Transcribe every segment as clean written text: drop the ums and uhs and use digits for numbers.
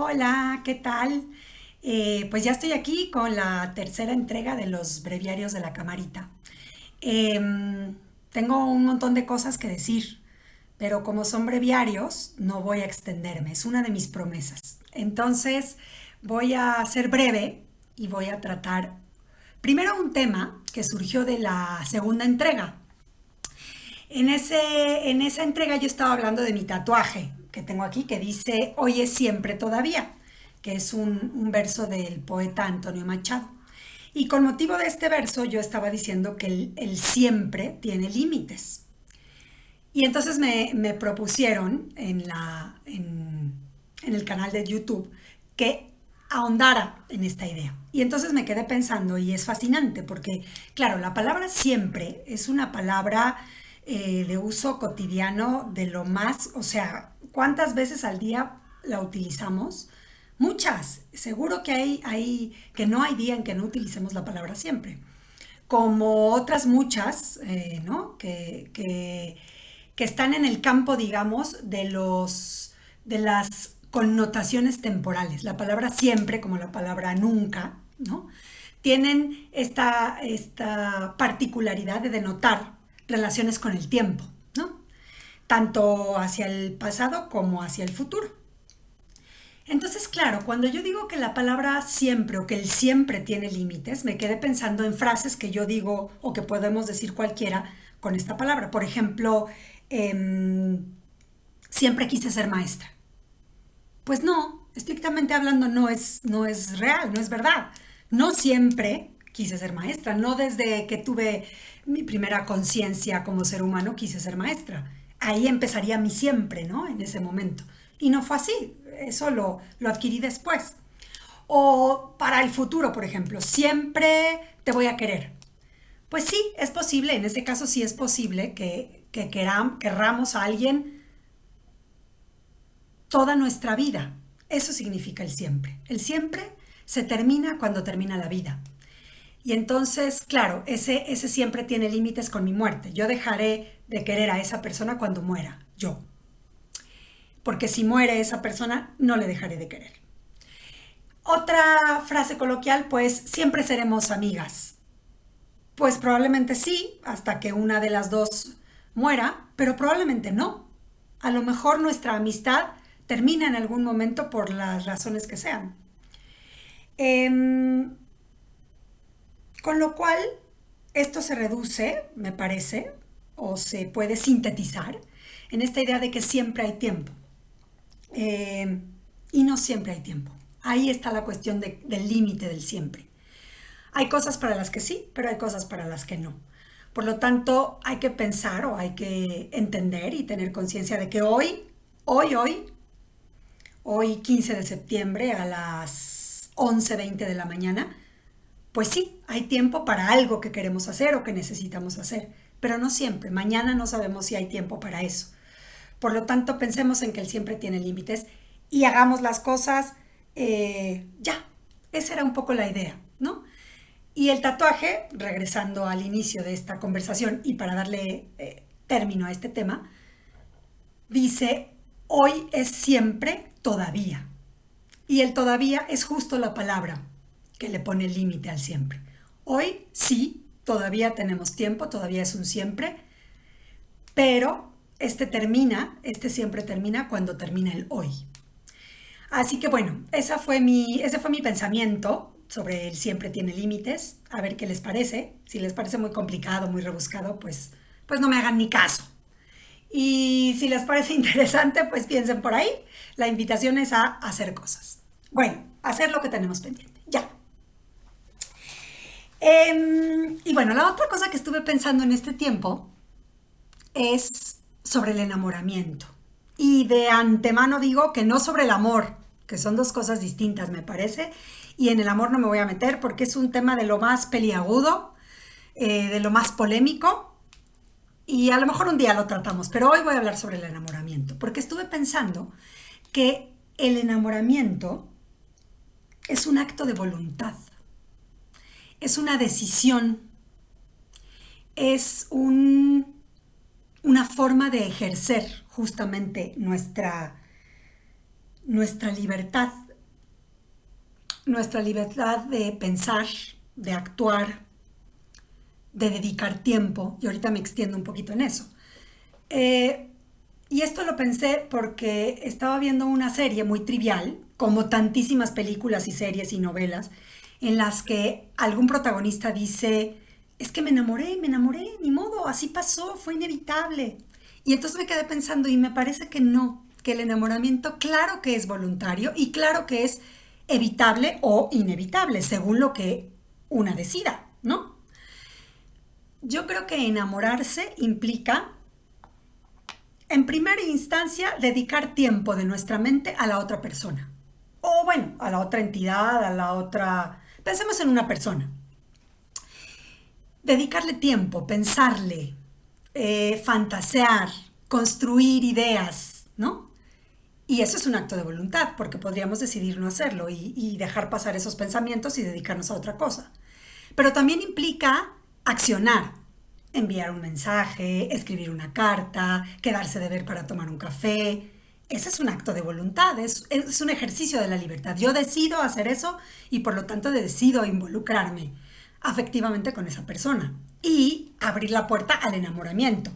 Hola, ¿qué tal? Pues ya estoy aquí con la tercera entrega de los breviarios de la camarita. Tengo un montón de cosas que decir, pero como son breviarios, no voy a extenderme. Es una de mis promesas. Entonces, voy a ser breve y voy a tratar primero un tema que surgió de la segunda entrega. En esa entrega yo estaba hablando de mi tatuaje que tengo aquí que dice Hoy es siempre todavía, que es un verso del poeta Antonio Machado. Y con motivo de este verso yo estaba diciendo que el siempre tiene límites. Y entonces me propusieron en el canal de YouTube que ahondara en esta idea. Y entonces me quedé pensando y es fascinante porque, claro, la palabra siempre es una palabra de uso cotidiano de lo más, o sea, ¿cuántas veces al día la utilizamos? Muchas. Seguro que que no hay día en que no utilicemos la palabra siempre. Como otras muchas, ¿no? Que están en el campo, digamos, de las connotaciones temporales. La palabra siempre, como la palabra nunca, ¿no? Tienen esta particularidad de denotar relaciones con el tiempo, ¿no? Tanto hacia el pasado como hacia el futuro. Entonces, claro, cuando yo digo que la palabra siempre o que el siempre tiene límites, me quedé pensando en frases que yo digo o que podemos decir cualquiera con esta palabra. Por ejemplo, em, siempre quise ser maestra. Pues no, estrictamente hablando no es real, no es verdad. No siempre quise ser maestra, no desde que tuve mi primera conciencia como ser humano quise ser maestra. Ahí empezaría mi siempre, ¿no? En ese momento. Y no fue así, eso lo adquirí después. O para el futuro, por ejemplo, siempre te voy a querer. Pues sí, es posible, en ese caso sí es posible querramos a alguien toda nuestra vida. Eso significa el siempre. El siempre se termina cuando termina la vida. Y entonces, claro, ese siempre tiene límites con mi muerte. Yo dejaré de querer a esa persona cuando muera, yo. Porque si muere esa persona, no le dejaré de querer. Otra frase coloquial, pues siempre seremos amigas. Pues probablemente sí, hasta que una de las dos muera, pero probablemente no. A lo mejor nuestra amistad termina en algún momento por las razones que sean. Em, con lo cual, esto se reduce, me parece, o se puede sintetizar en esta idea de que siempre hay tiempo. Eh, y no siempre hay tiempo. Ahí está la cuestión del límite del siempre. Hay cosas para las que sí, pero hay cosas para las que no. Por lo tanto, hay que pensar o hay que entender y tener conciencia de que hoy, hoy 15 de septiembre a las 11:20 de la mañana, pues sí, hay tiempo para algo que queremos hacer o que necesitamos hacer, pero no siempre. Mañana no sabemos si hay tiempo para eso. Por lo tanto, pensemos en que él siempre tiene límites y hagamos las cosas ya. Esa era un poco la idea, ¿no? Y el tatuaje, regresando al inicio de esta conversación y para darle término a este tema, dice, hoy es siempre todavía. Y el todavía es justo la palabra que le pone el límite al siempre. Hoy sí, todavía tenemos tiempo, todavía es un siempre, pero este siempre termina cuando termina el hoy. Así que bueno, ese fue mi pensamiento sobre el siempre tiene límites. A ver qué les parece. Si les parece muy complicado, muy rebuscado, pues no me hagan ni caso. Y si les parece interesante, pues piensen por ahí. La invitación es a hacer cosas. Bueno, hacer lo que tenemos pendiente. Ya. Y bueno, la otra cosa que estuve pensando en este tiempo es sobre el enamoramiento. Y de antemano digo que no sobre el amor, que son dos cosas distintas, me parece. Y en el amor no me voy a meter porque es un tema de lo más peliagudo, de lo más polémico. Y a lo mejor un día lo tratamos, pero hoy voy a hablar sobre el enamoramiento, porque estuve pensando que el enamoramiento es un acto de voluntad, es una decisión, es una forma de ejercer justamente nuestra libertad nuestra libertad de pensar, de actuar, de dedicar tiempo, y ahorita me extiendo un poquito en eso. Y esto lo pensé porque estaba viendo una serie muy trivial, como tantísimas películas y series y novelas, en las que algún protagonista dice, es que me enamoré, ni modo, así pasó, fue inevitable. Y entonces me quedé pensando y me parece que no, que el enamoramiento claro que es voluntario y claro que es evitable o inevitable, según lo que una decida, ¿no? Yo creo que enamorarse implica, en primera instancia, dedicar tiempo de nuestra mente a la otra persona. O bueno, a la otra entidad, a la otra... Pensemos en una persona. Dedicarle tiempo, pensarle, fantasear, construir ideas, ¿no? Y eso es un acto de voluntad, porque podríamos decidir no hacerlo y dejar pasar esos pensamientos y dedicarnos a otra cosa. Pero también implica accionar, enviar un mensaje, escribir una carta, quedarse de ver para tomar un café. Ese es un acto de voluntad, es un ejercicio de la libertad. Yo decido hacer eso y por lo tanto decido involucrarme afectivamente con esa persona y abrir la puerta al enamoramiento,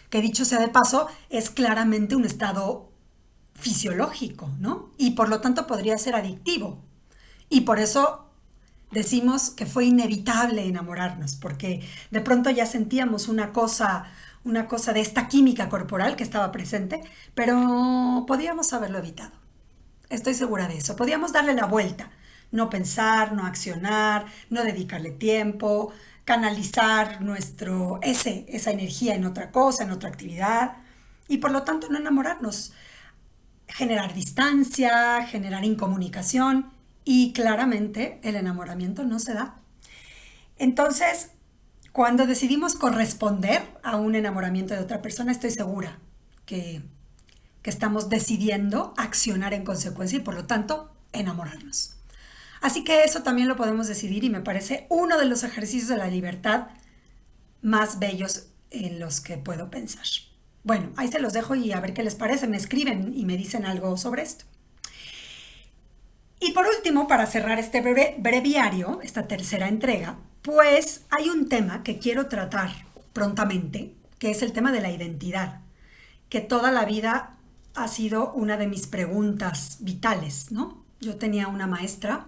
que dicho sea de paso es claramente un estado fisiológico, ¿no? Y por lo tanto podría ser adictivo. Y por eso decimos que fue inevitable enamorarnos, porque de pronto ya sentíamos una cosa de esta química corporal que estaba presente, pero podíamos haberlo evitado. Estoy segura de eso. Podíamos darle la vuelta, no pensar, no accionar, no dedicarle tiempo, canalizar esa energía en otra cosa, en otra actividad, y por lo tanto no enamorarnos, generar distancia, generar incomunicación, y claramente el enamoramiento no se da. Entonces, cuando decidimos corresponder a un enamoramiento de otra persona, estoy segura que estamos decidiendo accionar en consecuencia y por lo tanto enamorarnos. Así que eso también lo podemos decidir y me parece uno de los ejercicios de la libertad más bellos en los que puedo pensar. Bueno, ahí se los dejo y a ver qué les parece. Me escriben y me dicen algo sobre esto. Y por último, para cerrar este breviario, esta tercera entrega, pues hay un tema que quiero tratar prontamente, que es el tema de la identidad, que toda la vida ha sido una de mis preguntas vitales, ¿no? Yo tenía una maestra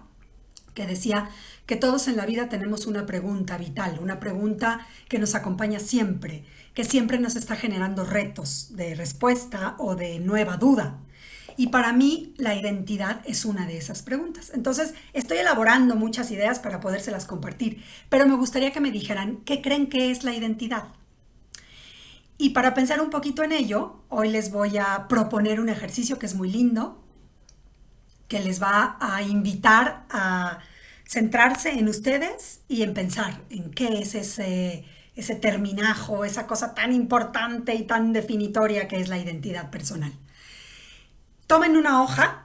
que decía que todos en la vida tenemos una pregunta vital, una pregunta que nos acompaña siempre, que siempre nos está generando retos de respuesta o de nueva duda. Y para mí la identidad es una de esas preguntas. Entonces estoy elaborando muchas ideas para podérselas compartir, pero me gustaría que me dijeran qué creen que es la identidad. Y para pensar un poquito en ello, hoy les voy a proponer un ejercicio que es muy lindo, que les va a invitar a centrarse en ustedes y en pensar en qué es ese terminajo, esa cosa tan importante y tan definitoria que es la identidad personal. Tomen una hoja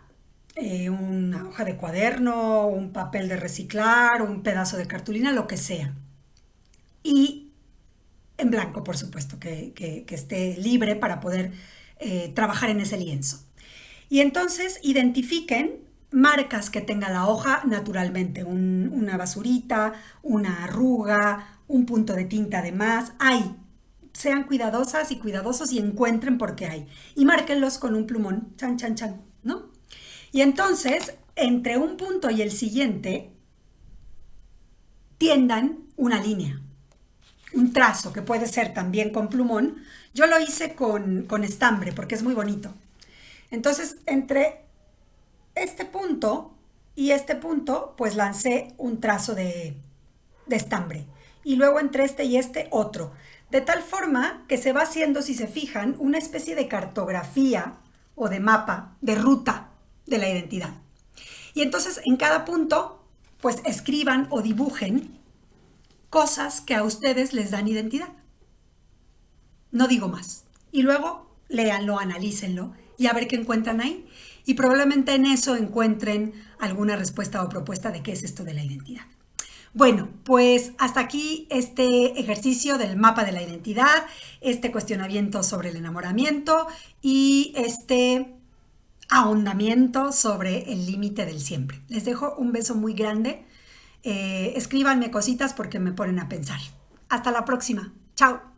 de cuaderno, un papel de reciclar, un pedazo de cartulina, lo que sea. Y en blanco, por supuesto, que esté libre para poder trabajar en ese lienzo. Y entonces identifiquen marcas que tenga la hoja naturalmente, una basurita, una arruga, un punto de tinta de más. Hay. Sean cuidadosas y cuidadosos y encuentren por qué hay. Y márquenlos con un plumón, chan, chan, chan, ¿no? Y entonces, entre un punto y el siguiente, tiendan una línea, un trazo, que puede ser también con plumón. Yo lo hice con estambre porque es muy bonito. Entonces, entre este punto y este punto, pues lancé un trazo de estambre. Y luego entre este y este, otro. De tal forma que se va haciendo, si se fijan, una especie de cartografía o de mapa, de ruta de la identidad. Y entonces en cada punto, pues escriban o dibujen cosas que a ustedes les dan identidad. No digo más. Y luego léanlo, analícenlo y a ver qué encuentran ahí. Y probablemente en eso encuentren alguna respuesta o propuesta de qué es esto de la identidad. Bueno, pues hasta aquí este ejercicio del mapa de la identidad, este cuestionamiento sobre el enamoramiento y este ahondamiento sobre el límite del siempre. Les dejo un beso muy grande. Escríbanme cositas porque me ponen a pensar. Hasta la próxima. Chao.